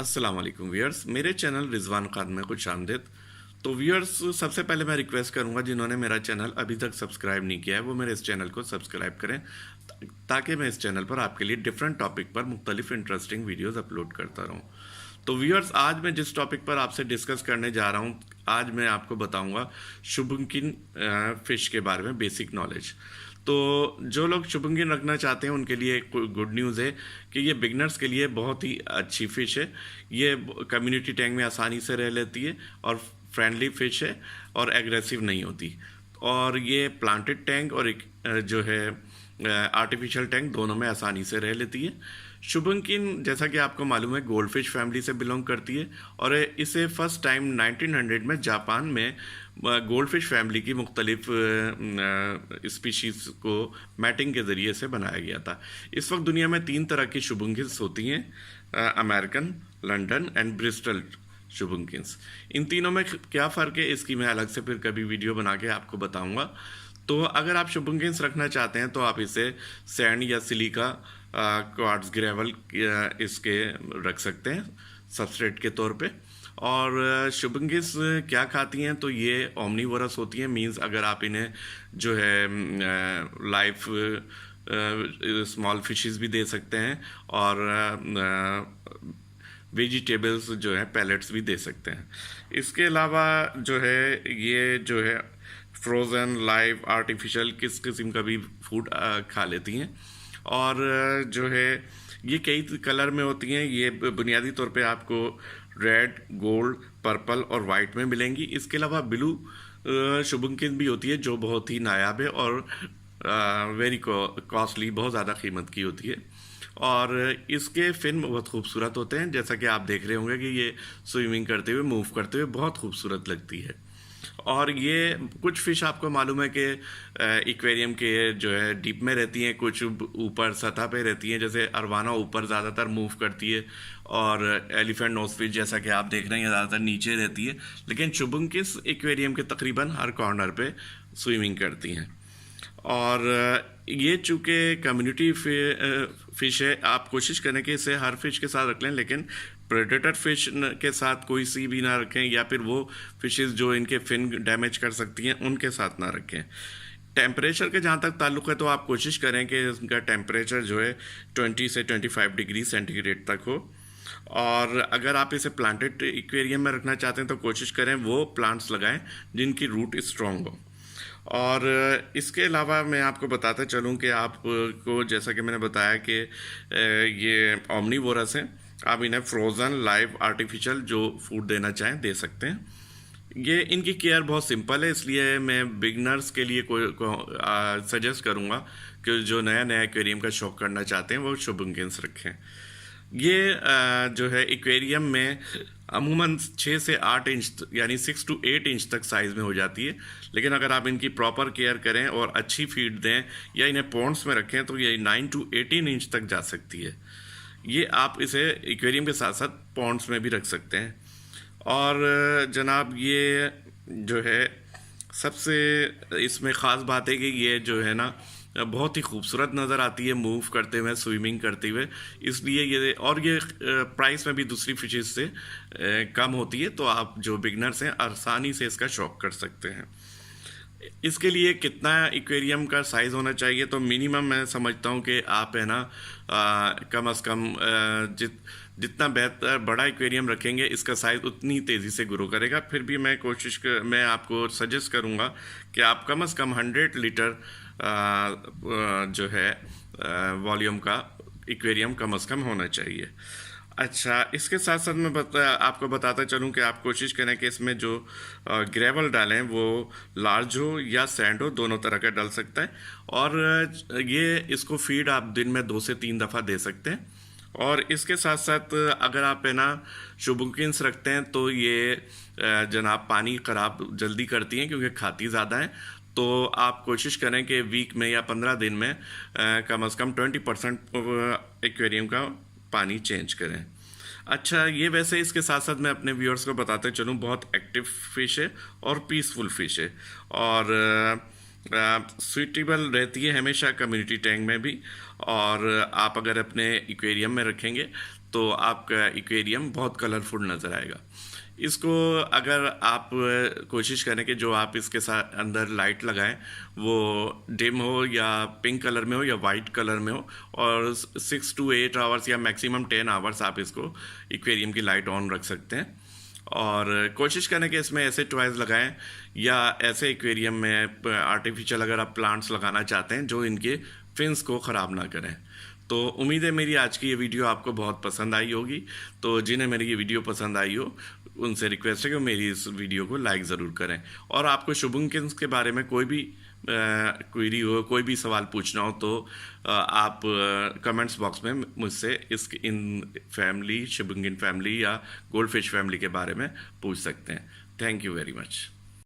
अस्सलाम वालेकुम व्यूअर्स, मेरे चैनल रिजवान खान में खुश आमदीद। तो व्यूअर्स, सबसे पहले मैं रिक्वेस्ट करूंगा जिन्होंने मेरा चैनल अभी तक सब्सक्राइब नहीं किया है वो मेरे इस चैनल को सब्सक्राइब करें, ताकि मैं इस चैनल पर आपके लिए डिफरेंट टॉपिक पर मुख्तलिफ इंटरेस्टिंग वीडियोस अपलोड करता रहूं। तो व्यूअर्स, आज मैं जिस टॉपिक पर आपसे डिस्कस करने जा रहा हूं, आज मैं आपको बताऊंगा शुभंकिन फ़िश के बारे में बेसिक नॉलेज। तो जो लोग शुभंकिन रखना चाहते हैं उनके लिए गुड न्यूज़ है कि ये बिगनर्स के लिए बहुत ही अच्छी फ़िश है। ये कम्युनिटी टैंक में आसानी से रह लेती है और फ्रेंडली फ़िश है और एग्रेसिव नहीं होती। और ये प्लांटेड टैंक और एक जो है आर्टिफिशियल टैंक दोनों में आसानी से रह लेती है। शुभंकिन, जैसा कि आपको मालूम है, गोल्ड फिश फैमिली से बिलोंग करती है और इसे फर्स्ट टाइम 1900 में जापान में गोल्ड फिश फैमिली की मुख्तलिफ स्पीशीज़ को मैटिंग के ज़रिए से बनाया गया था। इस वक्त दुनिया में 3 तरह की शुभंकिन्स होती हैं, अमेरिकन, लंदन एंड ब्रिस्टल शुभंकिन्स। इन तीनों में क्या फ़र्क है, इसकी मैं अलग से फिर कभी वीडियो बना के आपको बताऊंगा। तो अगर आप शुभंकिन्स रखना चाहते हैं तो आप इसे सैंड या सिलिका, क्वार्ट्ज, ग्रेवल इसके रख सकते हैं सबस्ट्रेट के तौर पे। और शुभंकिन्स क्या खाती हैं, तो ये ओमनीवोरस होती हैं। मींस अगर आप इन्हें जो है लाइफ स्मॉल फिशेस भी दे सकते हैं और वेजिटेबल्स जो है पैलेट्स भी दे सकते हैं। इसके अलावा जो है ये जो है फ्रोज़न, लाइव, आर्टिफिशियल किस किस्म का भी फूड खा लेती हैं। और जो है ये कई कलर में होती हैं। ये बुनियादी तौर पे आपको रेड, गोल्ड, पर्पल और वाइट में मिलेंगी। इसके अलावा ब्लू शुभंकिन भी होती है जो बहुत ही नायाब है और वेरी कॉस्टली, बहुत ज़्यादा कीमत की होती है। और इसके फिन बहुत खूबसूरत होते हैं, जैसा कि आप देख रहे होंगे कि ये स्विमिंग करते हुए, मूव करते हुए बहुत खूबसूरत लगती है। और ये कुछ फ़िश आपको मालूम है कि एक्वेरियम के जो है डीप में रहती हैं, कुछ ऊपर सतह पे रहती हैं। जैसे अरवाना ऊपर ज़्यादातर मूव करती है और एलिफेंट नोज फिश, जैसा कि आप देख रहे हैं, ज़्यादातर नीचे रहती है। लेकिन शुभंकिस एक्वेरियम के तकरीबन हर कॉर्नर पे स्विमिंग करती हैं। और ये चूँकि कम्युनिटी फ़िश है, आप कोशिश करें कि इसे हर फिश के साथ रख लें, लेकिन प्रेडेटर फिश के साथ कोई सी भी ना रखें, या फिर वो फिशेस जो इनके फिन डैमेज कर सकती हैं उनके साथ ना रखें। टेम्परेचर के जहाँ तक ताल्लुक़ है, तो आप कोशिश करें कि इनका टेम्परेचर जो है 20 से 25 डिग्री सेंटीग्रेड तक हो। और अगर आप इसे प्लांटेड एक्वेरियम में रखना चाहते हैं तो कोशिश करें वो प्लांट्स लगाएं जिनकी रूट स्ट्रॉन्ग हो। और इसके अलावा मैं आपको बताता चलूँ कि आपको, जैसा कि मैंने बताया कि ये ओमनीवोरस हैं, आप इन्हें फ्रोज़न, लाइव, आर्टिफिशियल जो फूड देना चाहें दे सकते हैं। ये इनकी केयर बहुत सिंपल है, इसलिए मैं बिगनर्स के लिए सजेस्ट करूँगा कि जो नया नया एक्वेरियम का शौक़ करना चाहते हैं वो शुभंकिन्स रखें। ये जो है एक्वेरियम में अमूमन 6 से 8 इंच यानी 6 to 8 इंच तक साइज़ में हो जाती है। लेकिन अगर आप इनकी प्रॉपर केयर करें और अच्छी फीड दें या इन्हें पॉन्ड्स में रखें तो ये 9 to 18 इंच तक जा सकती है। ये आप इसे एक्वेरियम के साथ साथ पॉन्ड्स में भी रख सकते हैं। और जनाब, ये जो है सबसे इसमें ख़ास बात है कि ये जो है ना बहुत ही खूबसूरत नज़र आती है मूव करते हुए, स्विमिंग करते हुए। इसलिए ये, और ये प्राइस में भी दूसरी फिशेस से कम होती है, तो आप जो बिगनर्स हैं आसानी से इसका शौक़ कर सकते हैं। इसके लिए कितना एक्वेरियम का साइज़ होना चाहिए, तो मिनिमम मैं समझता हूँ कि आप है ना कम से कम जितना बेहतर बड़ा एक्वेरियम रखेंगे इसका साइज़ उतनी तेज़ी से ग्रो करेगा। फिर भी मैं आपको सजेस्ट करूँगा कि आप कम से कम 100 लीटर जो है वॉल्यूम का एक्वेरियम कम से कम होना चाहिए। अच्छा, इसके साथ साथ मैं आपको बताता चलूँ कि आप कोशिश करें कि इसमें जो ग्रेवल डालें वो लार्ज हो या सैंड हो, दोनों तरह का डल सकता है। और ये इसको फीड आप दिन में 2 से 3 दफ़ा दे सकते हैं। और इसके साथ साथ अगर आप है ना शुभंकिन्स रखते हैं तो ये जनाब पानी ख़राब जल्दी करती हैं क्योंकि खाती ज़्यादा है। तो आप कोशिश करें कि वीक में या 15 दिन में कम से कम 20% एक्वेरियम का पानी चेंज करें। अच्छा, ये वैसे इसके साथ साथ मैं अपने व्यूअर्स को बताते चलूँ, बहुत एक्टिव फ़िश है और पीसफुल फ़िश है और सूटेबल रहती है हमेशा कम्युनिटी टैंक में भी। और आप अगर अपने एक्वेरियम में रखेंगे तो आपका एक्वेरियम बहुत कलरफुल नज़र आएगा। इसको अगर आप कोशिश करें कि जो आप इसके साथ अंदर लाइट लगाएं वो डिम हो या पिंक कलर में हो या वाइट कलर में हो, और 6 to 8 आवर्स या मैक्सिमम 10 आवर्स आप इसको एक्वेरियम की लाइट ऑन रख सकते हैं। और कोशिश करें कि इसमें ऐसे टॉयज़ लगाएं या ऐसे एक्वेरियम में आर्टिफिशियल अगर आप प्लांट्स लगाना चाहते हैं जो इनके फिन्स को ख़राब ना करें। तो उम्मीद है मेरी आज की ये वीडियो आपको बहुत पसंद आई होगी। तो जिन्हें मेरी ये वीडियो पसंद आई हो उनसे रिक्वेस्ट है कि मेरी इस वीडियो को लाइक ज़रूर करें, और आपको शुभंकिंस के बारे में कोई भी क्वेरी हो, कोई भी सवाल पूछना हो तो आप कमेंट्स बॉक्स में मुझसे इन फैमिली, शुभंकिन फैमिली या गोल्डफिश फैमिली के बारे में पूछ सकते हैं। Thank you very much.